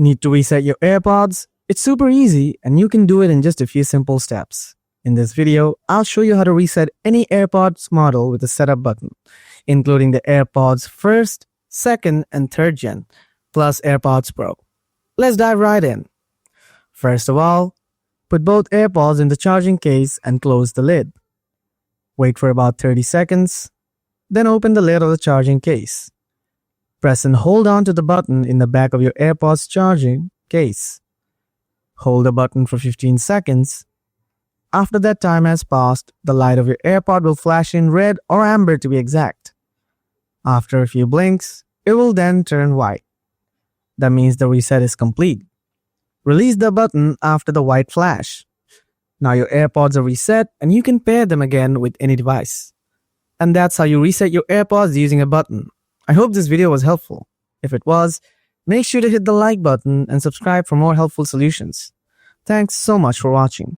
Need to reset your AirPods? It's super easy and you can do it in just a few simple steps. In this video, I'll show you how to reset any AirPods model with a setup button, including the AirPods 1st, 2nd, and 3rd gen, plus AirPods Pro. Let's dive right in. First of all, put both AirPods in the charging case and close the lid. Wait for about 30 seconds, then open the lid of the charging case. Press and hold on to the button in the back of your AirPods charging case. Hold the button for 15 seconds. After that time has passed, the light of your AirPod will flash in red or amber to be exact. After a few blinks, it will then turn white. That means the reset is complete. Release the button after the white flash. Now your AirPods are reset and you can pair them again with any device. And that's how you reset your AirPods using a button. I hope this video was helpful. If it was, make sure to hit the like button and subscribe for more helpful solutions. Thanks so much for watching.